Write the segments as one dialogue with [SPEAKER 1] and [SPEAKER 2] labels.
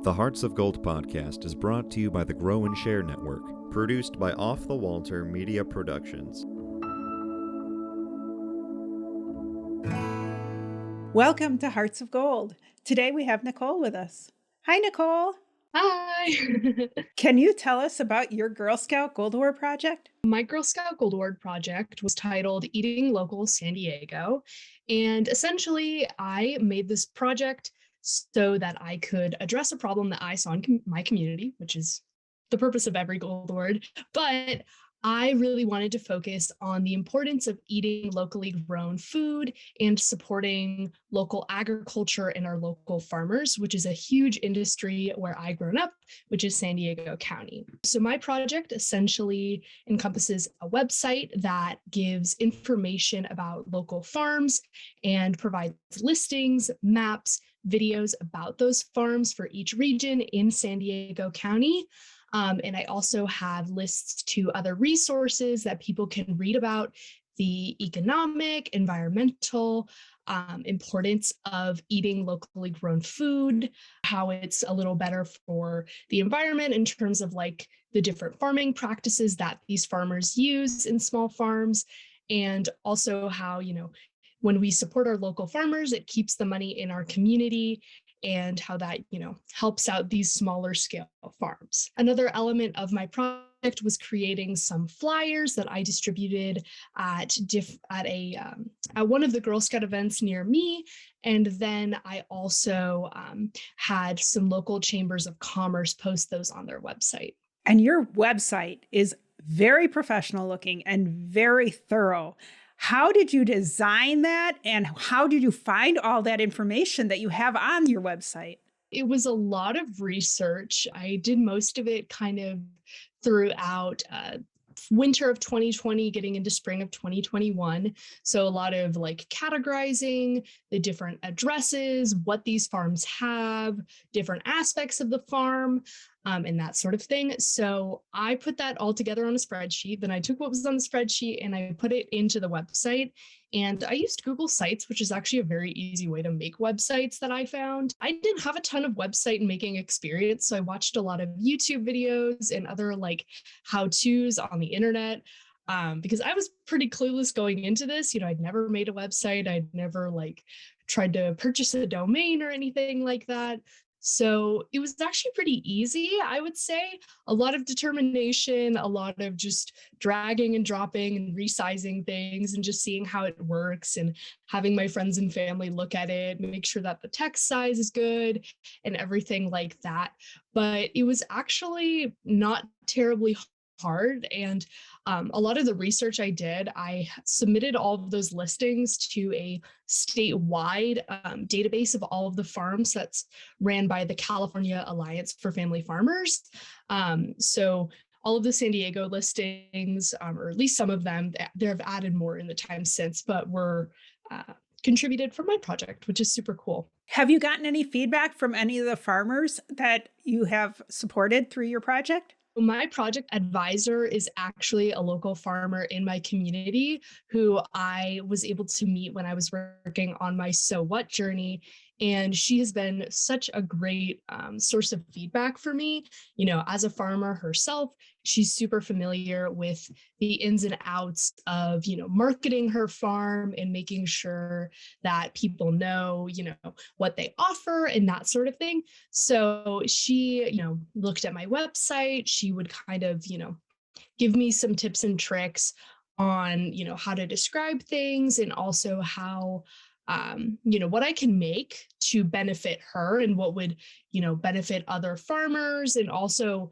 [SPEAKER 1] The Hearts of Gold podcast is brought to you by the Grow and Share Network, produced by Off the Walter Media Productions.
[SPEAKER 2] Welcome to Hearts of Gold. Today we have Nicole with us. Hi, Nicole.
[SPEAKER 3] Hi.
[SPEAKER 2] Can you tell us about your Girl Scout Gold Award project?
[SPEAKER 3] My Girl Scout Gold Award project was titled Eating Local San Diego. And essentially, I made this project so that I could address a problem that I saw in my community, which is the purpose of every Gold Award. But I really wanted to focus on the importance of eating locally grown food and supporting local agriculture and our local farmers, which is a huge industry where I've grown up, which is San Diego County. So my project essentially encompasses a website that gives information about local farms and provides listings, maps, videos about those farms for each region in San Diego County. And I also have lists to other resources that people can read about the economic, environmental importance of eating locally grown food, how it's a little better for the environment in terms of like the different farming practices that these farmers use in small farms, and also how, when we support our local farmers, it keeps the money in our community, and how that, helps out these smaller scale farms. Another element of my project was creating some flyers that I distributed at one of the Girl Scout events near me. And then I also had some local chambers of commerce post those on their website.
[SPEAKER 2] And your website is very professional looking and very thorough. How did you design that, and how did you find all that information that you have on your website?
[SPEAKER 3] It was a lot of research. I did most of it kind of throughout winter of 2020, getting into spring of 2021. So a lot of like categorizing the different addresses, what these farms have, different aspects of the farm, and that sort of thing. So I put that all together on a spreadsheet. Then I took what was on the spreadsheet and I put it into the website. And I used Google Sites, which is actually a very easy way to make websites that I found. I didn't have a ton of website making experience, so I watched a lot of YouTube videos and other like how-tos on the internet, because I was pretty clueless going into this. I'd never made a website. I'd never like tried to purchase a domain or anything like that. So it was actually pretty easy, I would say. A lot of determination, a lot of just dragging and dropping and resizing things and just seeing how it works, and having my friends and family look at it, make sure that the text size is good and everything like that. But it was actually not terribly hard. And a lot of the research I did, I submitted all of those listings to a statewide database of all of the farms that's ran by the California Alliance for Family Farmers. So all of the San Diego listings, or at least some of them, they have added more in the time since, but were contributed from my project, which is super cool.
[SPEAKER 2] Have you gotten any feedback from any of the farmers that you have supported through your project?
[SPEAKER 3] My project advisor is actually a local farmer in my community who I was able to meet when I was working on my So What journey. And she has been such a great source of feedback for me. As a farmer herself, she's super familiar with the ins and outs of, marketing her farm and making sure that people know, what they offer and that sort of thing. So she, looked at my website. She would kind of, give me some tips and tricks on, how to describe things, and also how what I can make to benefit her, and what would, benefit other farmers, and also,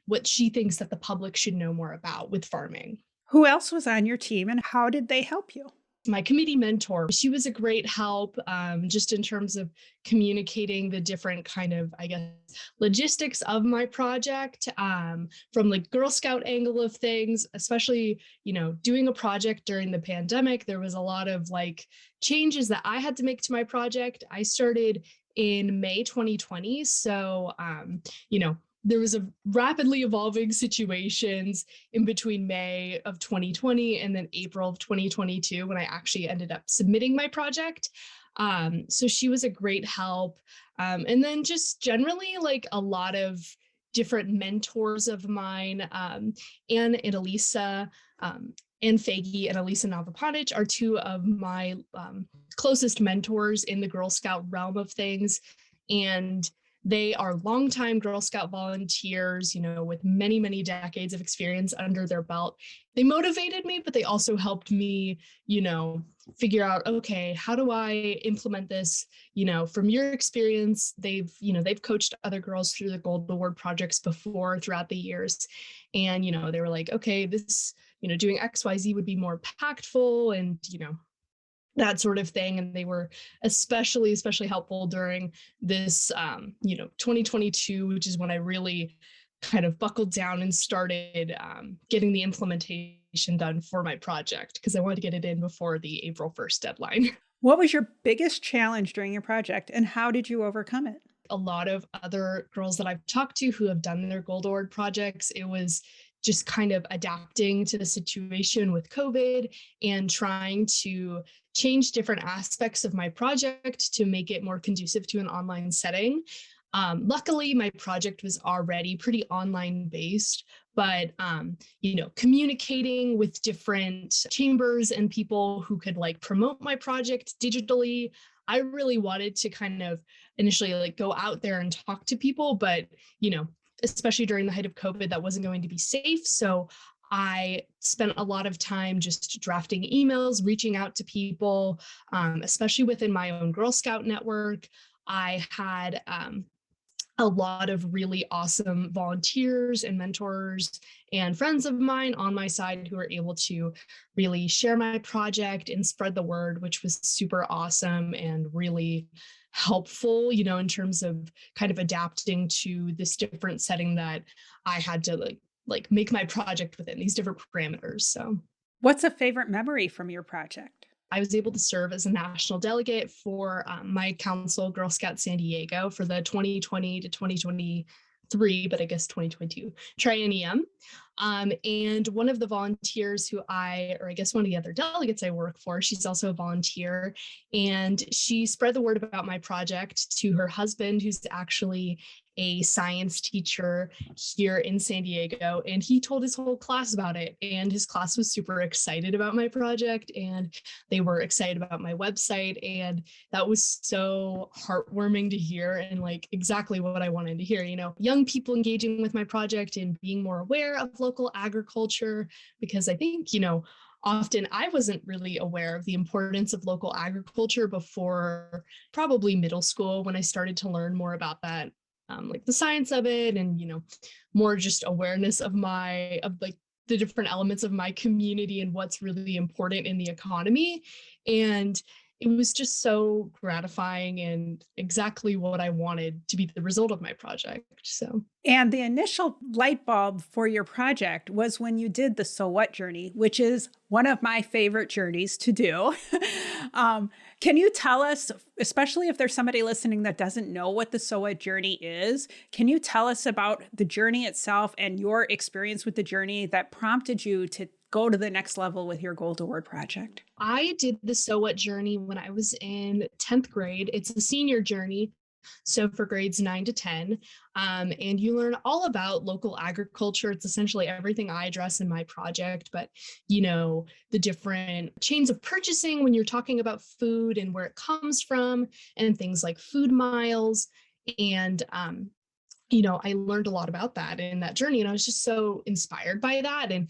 [SPEAKER 3] what she thinks that the public should know more about with farming.
[SPEAKER 2] Who else was on your team, and how did they help you?
[SPEAKER 3] My committee mentor, she was a great help, just in terms of communicating the different kind of, logistics of my project, from the Girl Scout angle of things, especially, doing a project during the pandemic. There was a lot of like changes that I had to make to my project. I started in May 2020. So, there was a rapidly evolving situations in between May of 2020 and then April of 2022 when I actually ended up submitting my project. So she was a great help. And then just generally like a lot of different mentors of mine, Anne and Elisa, Anne Faggy and Elisa Navapanic are two of my closest mentors in the Girl Scout realm of things. And they are longtime Girl Scout volunteers, you know, with many, many decades of experience under their belt. They motivated me, but they also helped me, you know, figure out, okay, how do I implement this? You know, from your experience, they've coached other girls through the Gold Award projects before throughout the years. And, you know, they were like, okay, this, you know, doing XYZ would be more impactful and, you know, that sort of thing. And they were especially helpful during this, 2022, which is when I really kind of buckled down and started getting the implementation done for my project because I wanted to get it in before the April 1st deadline.
[SPEAKER 2] What was your biggest challenge during your project and how did you overcome it?
[SPEAKER 3] A lot of other girls that I've talked to who have done their Gold Award projects, it was just kind of adapting to the situation with COVID and trying to change different aspects of my project to make it more conducive to an online setting. Luckily, my project was already pretty online based, but communicating with different chambers and people who could like promote my project digitally, I really wanted to kind of initially like go out there and talk to people, but especially during the height of COVID, that wasn't going to be safe. So I spent a lot of time just drafting emails, reaching out to people, especially within my own Girl Scout network. I had a lot of really awesome volunteers and mentors and friends of mine on my side who were able to really share my project and spread the word, which was super awesome and really helpful, in terms of kind of adapting to this different setting that I had to like make my project within these different parameters. So
[SPEAKER 2] what's a favorite memory from your project?
[SPEAKER 3] I was able to serve as a national delegate for my council, Girl Scout San Diego, for the 2020 to 2023, but I guess 2022 triennium. And one of the volunteers one of the other delegates I work for, she's also a volunteer, and she spread the word about my project to her husband, who's actually a science teacher here in San Diego, and he told his whole class about it, and his class was super excited about my project, and they were excited about my website, and that was so heartwarming to hear and like exactly what I wanted to hear, young people engaging with my project and being more aware of local agriculture, because I think, often I wasn't really aware of the importance of local agriculture before probably middle school when I started to learn more about that. Like the science of it and, more just awareness of the different elements of my community and what's really important in the economy. And it was just so gratifying and exactly what I wanted to be the result of my project. So,
[SPEAKER 2] and the initial light bulb for your project was when you did the So What journey, which is one of my favorite journeys to do. Can you tell us, especially if there's somebody listening that doesn't know what the So What journey is, can you tell us about the journey itself and your experience with the journey that prompted you to go to the next level with your Gold Award project?
[SPEAKER 3] I did the So What journey when I was in 10th grade. It's a senior journey, so for grades 9 to 10. And you learn all about local agriculture. It's essentially everything I address in my project, but the different chains of purchasing when you're talking about food and where it comes from and things like food miles. And I learned a lot about that in that journey, and I was just so inspired by that. And,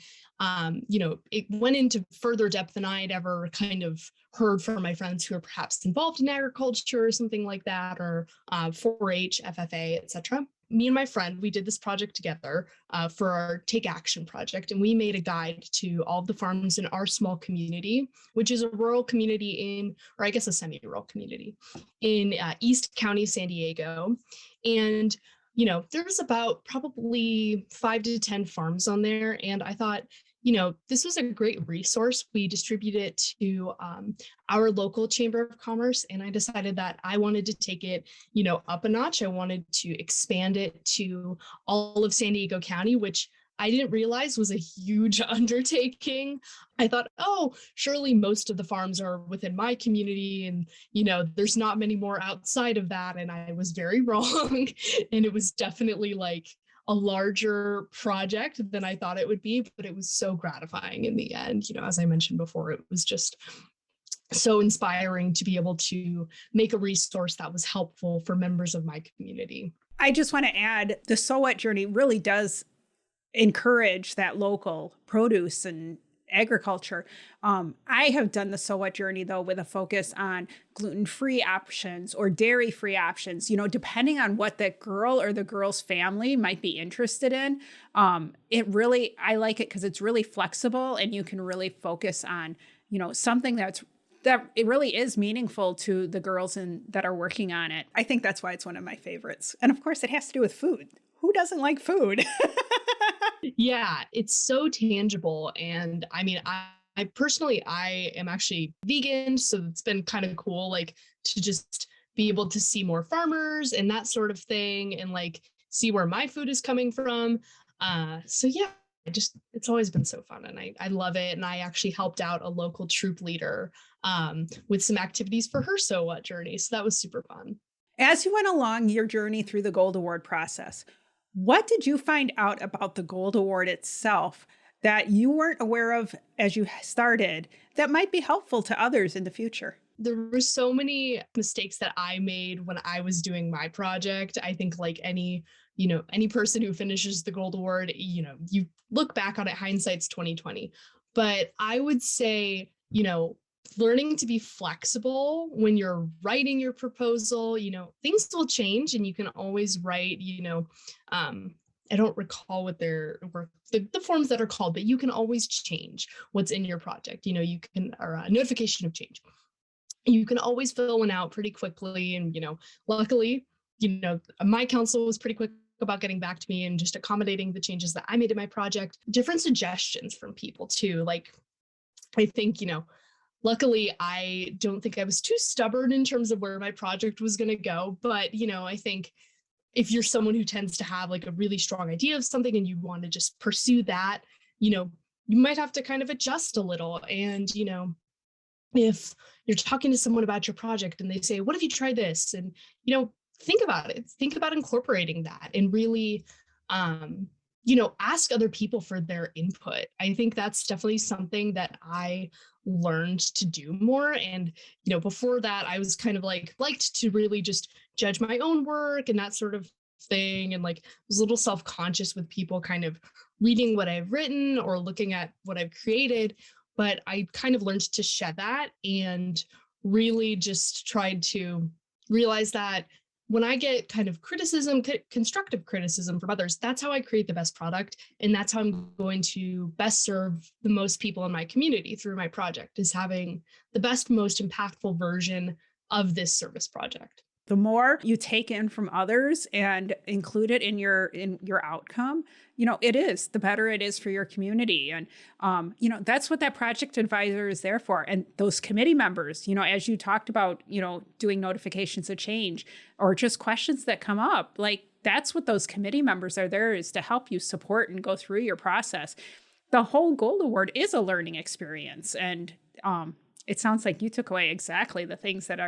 [SPEAKER 3] it went into further depth than I had ever kind of heard from my friends who are perhaps involved in agriculture or something like that, or 4-H, FFA, etc. Me and my friend, we did this project together for our Take Action project, and we made a guide to all of the farms in our small community, which is a rural community or I guess a semi-rural community in East County, San Diego. And there's about probably 5 to 10 farms on there. And I thought, this was a great resource. We distributed it to our local Chamber of Commerce, and I decided that I wanted to take it, up a notch. I wanted to expand it to all of San Diego County, which I didn't realize was a huge undertaking. I thought, oh, surely most of the farms are within my community, and there's not many more outside of that. And I was very wrong. And it was definitely like a larger project than I thought it would be, but it was so gratifying in the end. As I mentioned before, it was just so inspiring to be able to make a resource that was helpful for members of my community.
[SPEAKER 2] I just want to add, the So What journey really does encourage that local produce and agriculture. I have done the So What journey, though, with a focus on gluten-free options or dairy-free options, depending on what the girl or the girl's family might be interested in. I like it because it's really flexible and you can really focus on, something that it really is meaningful to the girls that are working on it. I think that's why it's one of my favorites. And of course, it has to do with food. Who doesn't like food?
[SPEAKER 3] Yeah, it's so tangible. And I mean, I personally, I am actually vegan. So it's been kind of cool, like to just be able to see more farmers and that sort of thing and like see where my food is coming from. So yeah, it's always been so fun and I love it. And I actually helped out a local troop leader with some activities for her So What journey. So that was super fun.
[SPEAKER 2] As you went along your journey through the Gold Award process, what did you find out about the Gold Award itself that you weren't aware of as you started that might be helpful to others in the future?
[SPEAKER 3] There were so many mistakes that I made when I was doing my project. I think like any person who finishes the Gold Award, you look back on it, hindsight's 2020. But I would say, learning to be flexible when you're writing your proposal, things will change and you can always write, I don't recall what the forms that are called, but you can always change what's in your project. You can, or a notification of change. You can always fill one out pretty quickly. And, luckily, my council was pretty quick about getting back to me and just accommodating the changes that I made in my project. Different suggestions from people too. Like, I think, luckily, I don't think I was too stubborn in terms of where my project was going to go. But, I think if you're someone who tends to have like a really strong idea of something and you want to just pursue that, you might have to kind of adjust a little. And, if you're talking to someone about your project and they say, what if you try this? And, think about it. Think about incorporating that and really, ask other people for their input. I think that's definitely something that I learned to do more. And, before that, I was kind of liked to really just judge my own work and that sort of thing. And like was a little self-conscious with people kind of reading what I've written or looking at what I've created. But I kind of learned to shed that and really just tried to realize that when I get kind of criticism, constructive criticism from others, that's how I create the best product. And that's how I'm going to best serve the most people in my community through my project, is having the best, most impactful version of this service project.
[SPEAKER 2] The more you take in from others and include it in your outcome, the better it is for your community. And, that's what that project advisor is there for. And those committee members, as you talked about, doing notifications of change or just questions that come up, like that's what those committee members are there, is to help you support and go through your process. The whole Gold Award is a learning experience. And it sounds like you took away exactly the things that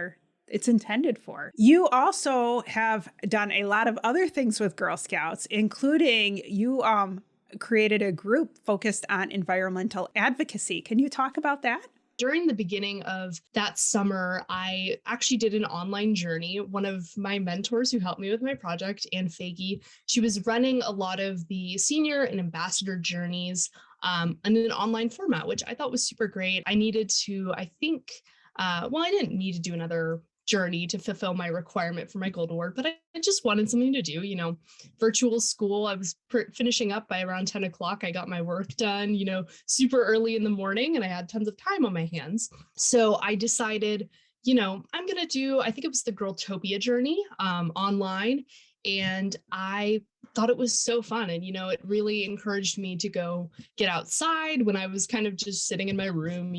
[SPEAKER 2] it's intended for. You also have done a lot of other things with Girl Scouts, including you created a group focused on environmental advocacy. Can you talk about that?
[SPEAKER 3] During the beginning of that summer, I actually did an online journey. One of my mentors who helped me with my project, Anne Faggy, she was running a lot of the senior and ambassador journeys in an online format, which I thought was super great. I needed to, I didn't need to do another journey to fulfill my requirement for my Gold Award, but I just wanted something to do, virtual school. I was finishing up by around 10 o'clock. I got my work done, super early in the morning, and I had tons of time on my hands. So I decided, I'm going to do, I think it was the Girltopia journey online. And I thought it was so fun. And, it really encouraged me to go get outside when I was kind of just sitting in my room,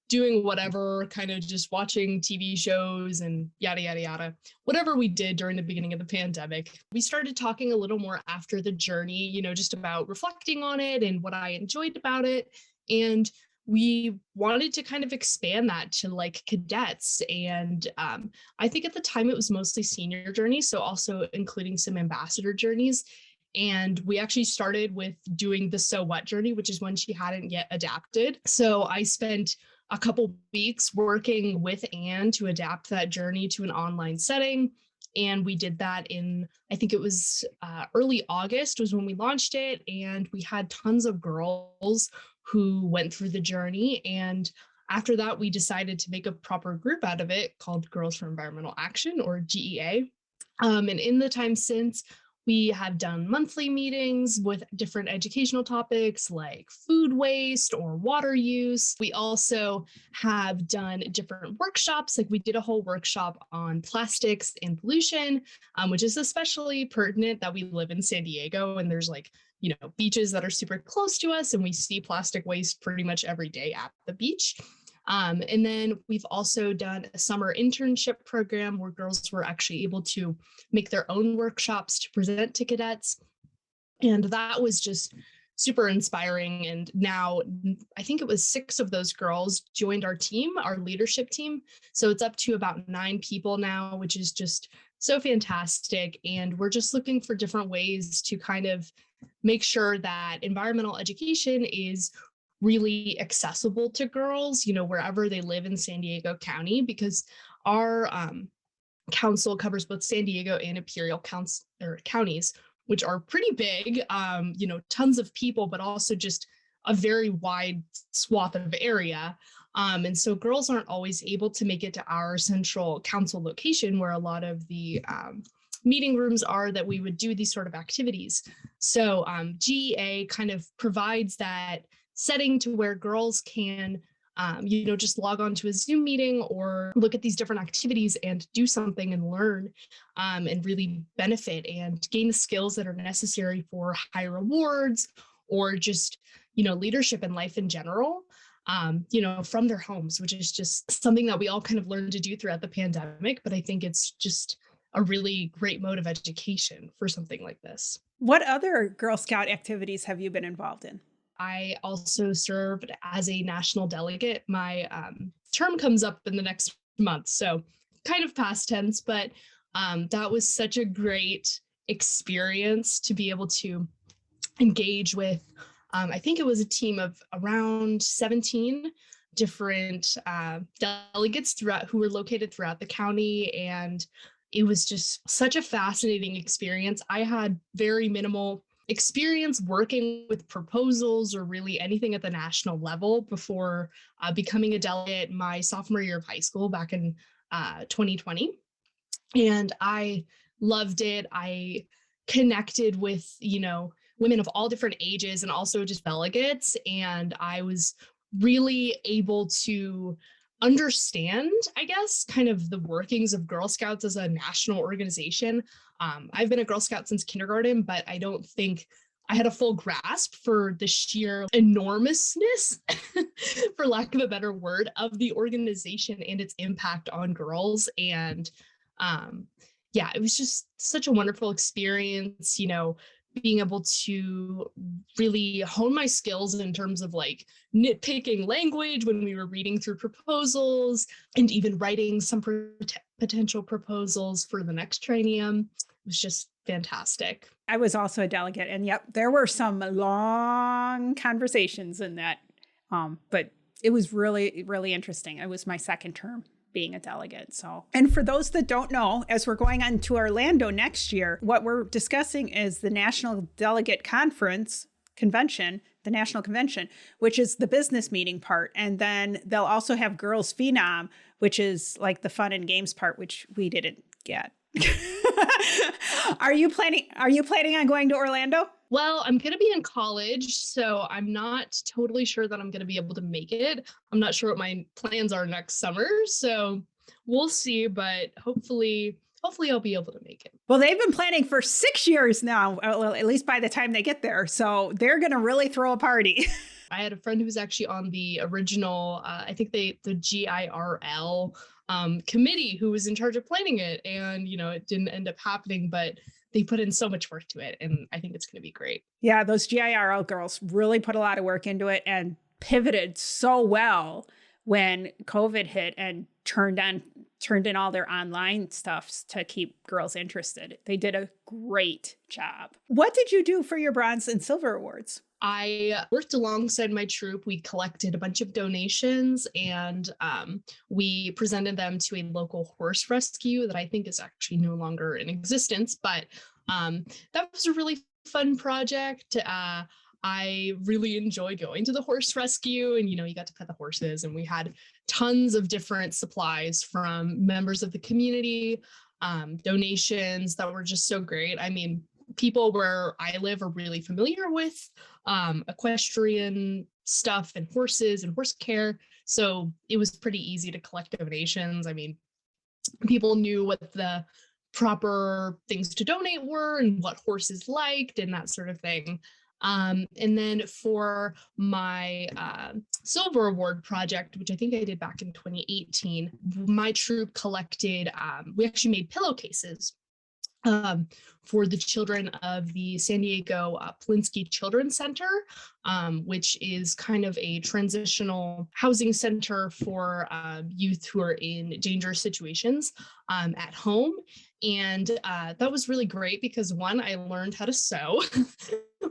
[SPEAKER 3] doing whatever, kind of just watching TV shows and yada, yada, yada, whatever we did during the beginning of the pandemic. We started talking a little more after the journey, just about reflecting on it and what I enjoyed about it. And we wanted to kind of expand that to like cadets. And I think at the time it was mostly senior journeys, so also including some ambassador journeys. And we actually started with doing the So What journey, which is when she hadn't yet adapted. So I spent a couple weeks working with Anne to adapt that journey to an online setting. And we did that in, I think it was early August was when we launched it. And we had tons of girls who went through the journey. And after that, we decided to make a proper group out of it called Girls for Environmental Action, or GEA. And in the time since, we have done monthly meetings with different educational topics like food waste or water use. We also have done different workshops. Like we did a whole workshop on plastics and pollution, which is especially pertinent that we live in San Diego and there's beaches that are super close to us and we see plastic waste pretty much every day at the beach. And then we've also done a summer internship program where girls were actually able to make their own workshops to present to cadets. And that was just super inspiring. And now I think it was 6 of those girls joined our team, our leadership team. So it's up to about 9 people now, which is just so fantastic. And we're just looking for different ways to kind of make sure that environmental education is really accessible to girls, wherever they live in San Diego County, because our council covers both San Diego and Imperial counties, which are pretty big, tons of people, but also just a very wide swath of area. And so girls aren't always able to make it to our central council location where a lot of the meeting rooms are that we would do these sort of activities. So GEA kind of provides that setting to where girls can, just log on to a Zoom meeting or look at these different activities and do something and learn and really benefit and gain the skills that are necessary for high rewards or just, leadership in life in general, from their homes, which is just something that we all kind of learned to do throughout the pandemic. But I think it's just a really great mode of education for something like this.
[SPEAKER 2] What other Girl Scout activities have you been involved in?
[SPEAKER 3] I also served as a national delegate. My term comes up in the next month, so kind of past tense, but that was such a great experience to be able to engage with. I think it was a team of around 17 different delegates who were located throughout the county, and it was just such a fascinating experience. I had very minimal experience working with proposals or really anything at the national level before becoming a delegate my sophomore year of high school back in 2020. And I loved it. I connected with, women of all different ages and also just delegates. And I was really able to understand, I guess, kind of the workings of Girl Scouts as a national organization. I've been a Girl Scout since kindergarten, but I don't think I had a full grasp for the sheer enormousness, for lack of a better word, of the organization and its impact on girls. And it was just such a wonderful experience, being able to really hone my skills in terms of like nitpicking language when we were reading through proposals and even writing some potential proposals for the next triennium. It was just fantastic.
[SPEAKER 2] I was also a delegate, and yep, there were some long conversations in that, but it was really, really interesting. It was my second term being a delegate. So, and for those that don't know, as we're going on to Orlando next year, what we're discussing is the National Delegate Convention, the National Convention, which is the business meeting part. And then they'll also have Girls Phenom, which is like the fun and games part, which we didn't get. Are you planning on going to Orlando?
[SPEAKER 3] Well, I'm going to be in college, so I'm not totally sure that I'm going to be able to make it. I'm not sure what my plans are next summer, so we'll see, but hopefully hopefully I'll be able to make it.
[SPEAKER 2] Well, they've been planning for 6 years now, well, at least by the time they get there. So they're going to really throw a party.
[SPEAKER 3] I had a friend who was actually on the original, I think the GIRL committee who was in charge of planning it. And, it didn't end up happening, but they put in so much work to it. And I think it's going to be great.
[SPEAKER 2] Yeah, those GIRL girls really put a lot of work into it and pivoted so well when COVID hit and turned in all their online stuff to keep girls interested. They did a great job. What did you do for your bronze and silver awards?
[SPEAKER 3] I worked alongside my troop. We collected a bunch of donations and we presented them to a local horse rescue that I think is actually no longer in existence. But that was a really fun project. I really enjoy going to the horse rescue and, you got to pet the horses, and we had tons of different supplies from members of the community, donations that were just so great. I mean, people where I live are really familiar with equestrian stuff and horses and horse care. So it was pretty easy to collect donations. I mean, people knew what the proper things to donate were and what horses liked and that sort of thing. And then for my silver award project, which I think I did back in 2018, my troop collected, we actually made pillowcases for the children of the San Diego Polinsky Children's Center, which is kind of a transitional housing center for youth who are in dangerous situations at home. And that was really great because, one, I learned how to sew,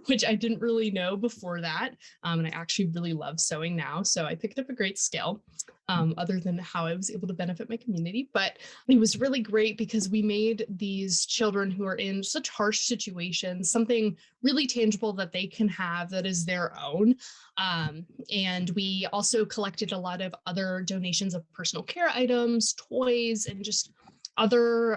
[SPEAKER 3] which I didn't really know before that. And I actually really love sewing now. So I picked up a great skill, other than how I was able to benefit my community. But it was really great because we made these children who are in such harsh situations something really tangible that they can have that is their own. And we also collected a lot of other donations of personal care items, toys, and just other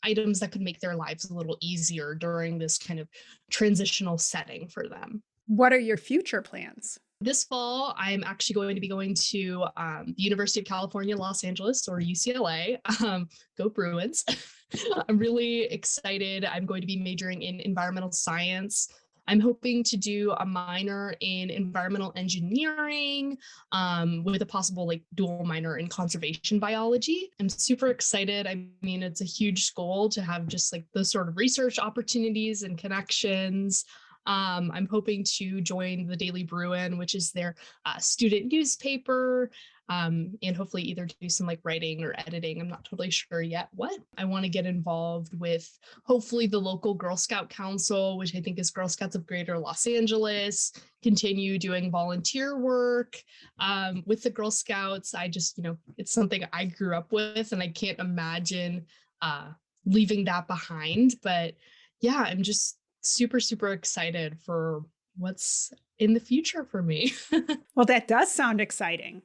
[SPEAKER 3] items that could make their lives a little easier during this kind of transitional setting for them.
[SPEAKER 2] What are your future plans?
[SPEAKER 3] This fall, I'm actually going to be going to the University of California, Los Angeles, or UCLA. Go Bruins. I'm really excited. I'm going to be majoring in environmental science. I'm hoping to do a minor in environmental engineering with a possible dual minor in conservation biology. I'm super excited. I mean, it's a huge goal to have just those sort of research opportunities and connections. I'm hoping to join the Daily Bruin, which is their student newspaper, and hopefully either do some writing or editing. I'm not totally sure yet what. I want to get involved with hopefully the local Girl Scout Council, which I think is Girl Scouts of Greater Los Angeles, continue doing volunteer work with the Girl Scouts. I just, it's something I grew up with and I can't imagine leaving that behind. But yeah, I'm just super, super excited for what's in the future for me.
[SPEAKER 2] Well, that does sound exciting.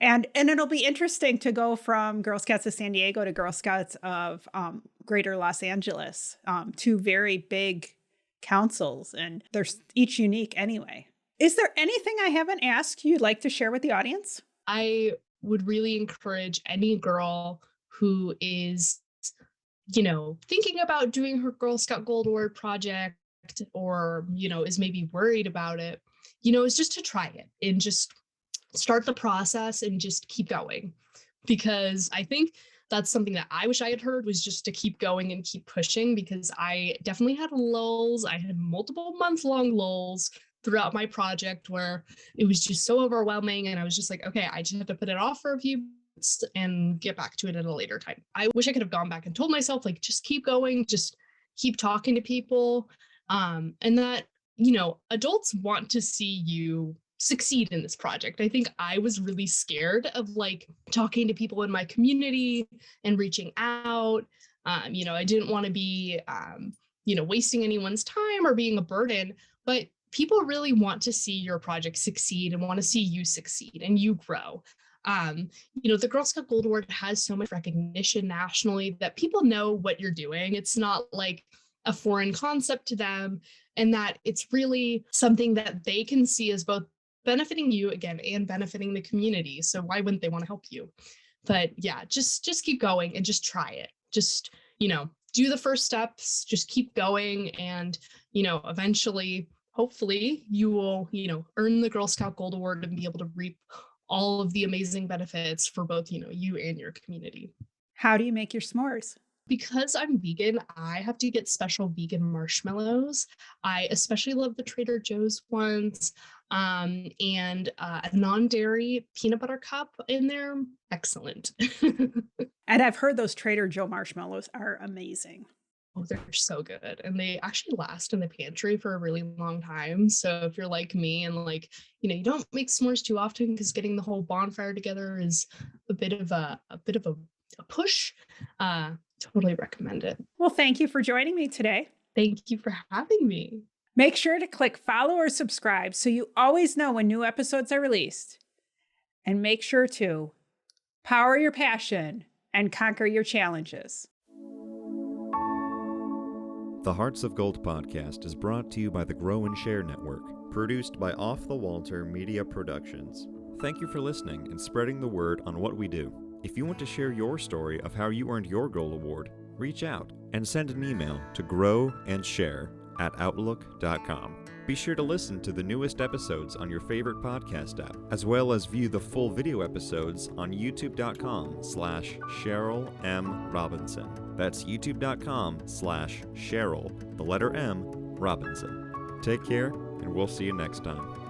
[SPEAKER 2] And it'll be interesting to go from Girl Scouts of San Diego to Girl Scouts of Greater Los Angeles, two very big councils, and they're each unique anyway. Is there anything I haven't asked you'd like to share with the audience?
[SPEAKER 3] I would really encourage any girl who is thinking about doing her Girl Scout Gold Award project or, is maybe worried about it, is just to try it and just start the process and just keep going. Because I think that's something that I wish I had heard, was just to keep going and keep pushing, because I definitely had lulls. I had multiple month-long lulls throughout my project where it was just so overwhelming. And I was just like, okay, I just have to put it off for a few and get back to it at a later time. I wish I could have gone back and told myself, just keep going, just keep talking to people. And that, adults want to see you succeed in this project. I think I was really scared of talking to people in my community and reaching out. I didn't want to be, wasting anyone's time or being a burden, but people really want to see your project succeed and want to see you succeed and you grow. The Girl Scout Gold Award has so much recognition nationally that people know what you're doing. It's not like a foreign concept to them, and that it's really something that they can see as both benefiting you again and benefiting the community. So why wouldn't they want to help you? But yeah, just keep going and just try it. Just, do the first steps, just keep going. And, eventually, hopefully you will, earn the Girl Scout Gold Award and be able to reap all of the amazing benefits for both, you and your community.
[SPEAKER 2] How do you make your s'mores?
[SPEAKER 3] Because I'm vegan, I have to get special vegan marshmallows. I especially love the Trader Joe's ones, and a non-dairy peanut butter cup in there. Excellent.
[SPEAKER 2] And I've heard those Trader Joe marshmallows are amazing.
[SPEAKER 3] Oh, they're so good. And they actually last in the pantry for a really long time. So if you're like me and you don't make s'mores too often because getting the whole bonfire together is a bit of a push, totally recommend it.
[SPEAKER 2] Well, thank you for joining me today.
[SPEAKER 3] Thank you for having me.
[SPEAKER 2] Make sure to click follow or subscribe so you always know when new episodes are released. And make sure to power your passion and conquer your challenges.
[SPEAKER 1] The Hearts of Gold podcast is brought to you by the Grow and Share Network, produced by Off the Walter Media Productions. Thank you for listening and spreading the word on what we do. If you want to share your story of how you earned your Gold Award, reach out and send an email to growandsshare@outlook.com. Be sure to listen to the newest episodes on your favorite podcast app, as well as view the full video episodes on youtube.com/Cheryl M. Robinson. That's youtube.com/Cheryl, the letter M, Robinson. Take care, and we'll see you next time.